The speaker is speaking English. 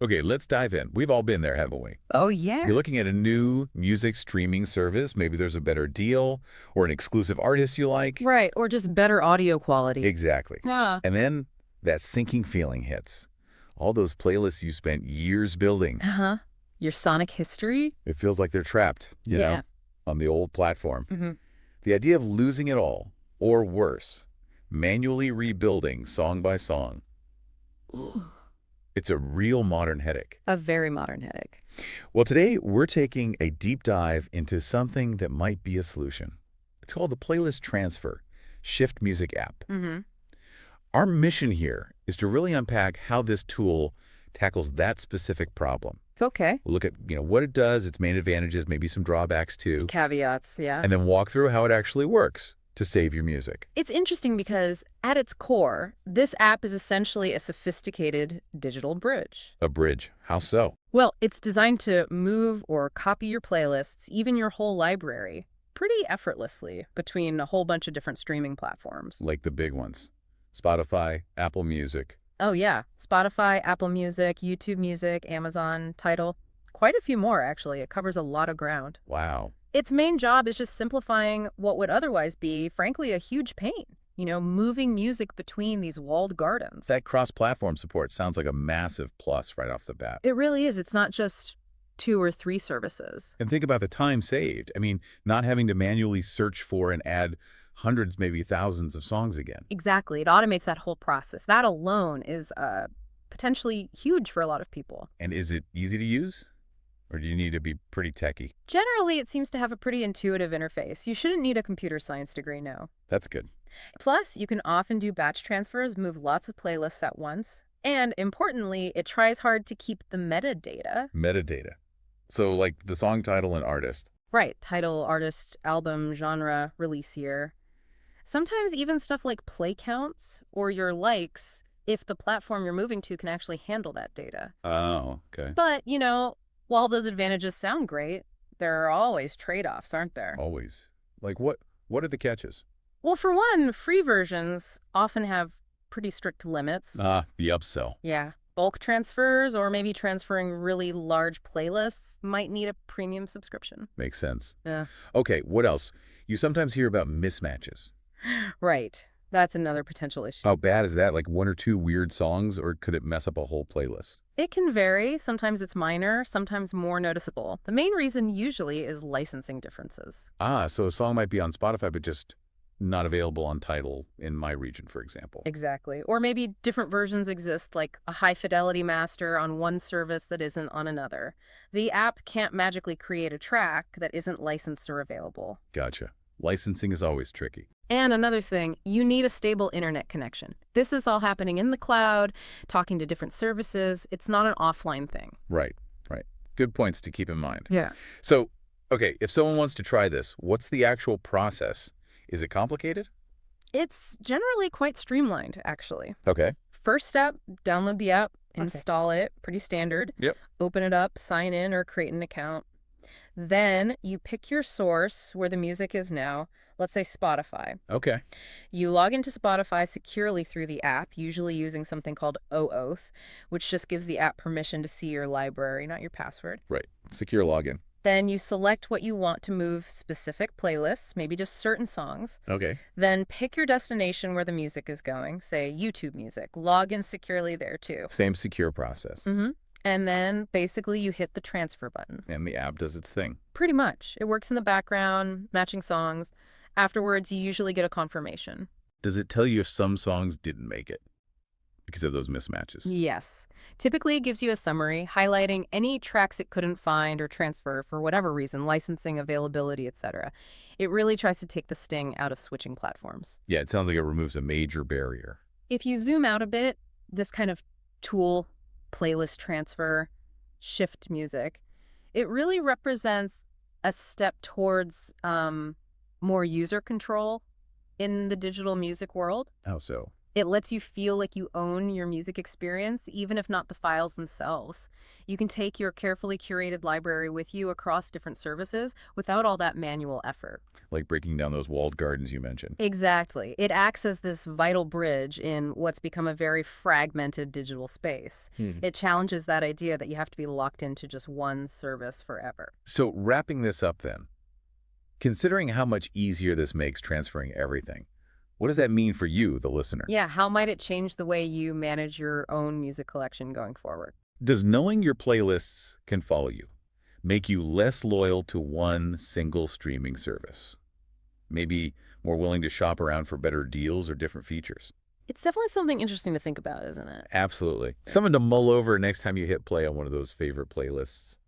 Okay, let's dive in. We've all been there, haven't we? Oh, yeah. You're looking at a new music streaming service. Maybe there's a better deal or an exclusive artist you like. Right, or just better audio quality. Exactly. Yeah. And then that sinking feeling hits. All those playlists you spent years building, Uh-huh. Your sonic history? it feels like they're trapped, Yeah. on the old platform. Mm-hmm. The idea of losing it all, or worse, manually rebuilding song by song, Ooh. it's a real modern headache. A very modern headache. Well, today we're taking a deep dive into something that might be a solution. It's called the Playlist Transfer Shift Music app. Mm-hmm. Our mission here is to really unpack how this tool tackles that specific problem. It's okay. We'll look at, what it does, its main advantages, maybe some drawbacks too, Caveats, yeah. and then walk through how it actually works to save your music. It's interesting because at its core, this app is essentially a sophisticated digital bridge. A bridge. How so? Well, it's designed to move or copy your playlists, even your whole library, pretty effortlessly between a whole bunch of different streaming platforms. Like the big ones. Spotify, Apple Music. Oh, yeah. Spotify, Apple Music, YouTube Music, Amazon, Tidal. Quite a few more, actually. It covers a lot of ground. Wow. Its main job is just simplifying what would otherwise be, frankly, a huge pain. Moving music between these walled gardens. That cross-platform support sounds like a massive plus right off the bat. It really is. It's not just 2 or 3 services. And think about the time saved. I mean, not having to manually search for and add hundreds, maybe thousands of songs again. Exactly. It automates that whole process. That alone is potentially huge for a lot of people. And is it easy to use? Or do you need to be pretty techy? Generally, it seems to have a pretty intuitive interface. You shouldn't need a computer science degree, no. That's good. Plus, you can often do batch transfers, move lots of playlists at once. And importantly, it tries hard to keep the metadata. Metadata. So like the song title and artist. Right. Title, artist, album, genre, release year. Sometimes even stuff like play counts or your likes if the platform you're moving to can actually handle that data. Oh, okay. But, while those advantages sound great, there are always trade-offs, aren't there? Always. Like what are the catches? Well, for one, free versions often have pretty strict limits. The upsell. Yeah. Bulk transfers or maybe transferring really large playlists might need a premium subscription. Makes sense. Yeah. Okay, what else? You sometimes hear about mismatches. Right. That's another potential issue. How bad is that? Like 1 or 2 weird songs, or could it mess up a whole playlist? It can vary. Sometimes it's minor, sometimes more noticeable. The main reason usually is licensing differences. So a song might be on Spotify, but just not available on Tidal in my region, for example. Exactly. Or maybe different versions exist, like a high-fidelity master on one service that isn't on another. The app can't magically create a track that isn't licensed or available. Gotcha. Licensing is always tricky. And another thing, you need a stable internet connection. This is all happening in the cloud, talking to different services. It's not an offline thing. Right. Good points to keep in mind. Yeah. So, okay, if someone wants to try this, what's the actual process? Is it complicated? It's generally quite streamlined, actually. Okay. First step, download the app, install it, pretty standard. Yep. Open it up, sign in or create an account. Then you pick your source where the music is now, let's say Spotify. Okay. You log into Spotify securely through the app, usually using something called OAuth, which just gives the app permission to see your library, not your password. Right. Secure login. Then you select what you want to move specific playlists, maybe just certain songs. Okay. Then pick your destination where the music is going, say YouTube Music. Log in securely there too. Same secure process. Mm-hmm. And then basically you hit the transfer button. And the app does its thing. Pretty much. It works in the background, matching songs. Afterwards, you usually get a confirmation. Does it tell you if some songs didn't make it because of those mismatches? Yes. Typically, it gives you a summary highlighting any tracks it couldn't find or transfer for whatever reason, licensing, availability, etc. It really tries to take the sting out of switching platforms. Yeah, it sounds like it removes a major barrier. If you zoom out a bit, this kind of tool, playlist transfer, shift music, it really represents a step towards more user control in the digital music world. How so? It lets you feel like you own your music experience, even if not the files themselves. You can take your carefully curated library with you across different services without all that manual effort. Like breaking down those walled gardens you mentioned. Exactly. It acts as this vital bridge in what's become a very fragmented digital space. Hmm. It challenges that idea that you have to be locked into just one service forever. So wrapping this up then, considering how much easier this makes transferring everything, what does that mean for you, the listener? Yeah, how might it change the way you manage your own music collection going forward? Does knowing your playlists can follow you make you less loyal to one single streaming service? Maybe more willing to shop around for better deals or different features? It's definitely something interesting to think about, isn't it? Absolutely. Something to mull over next time you hit play on one of those favorite playlists.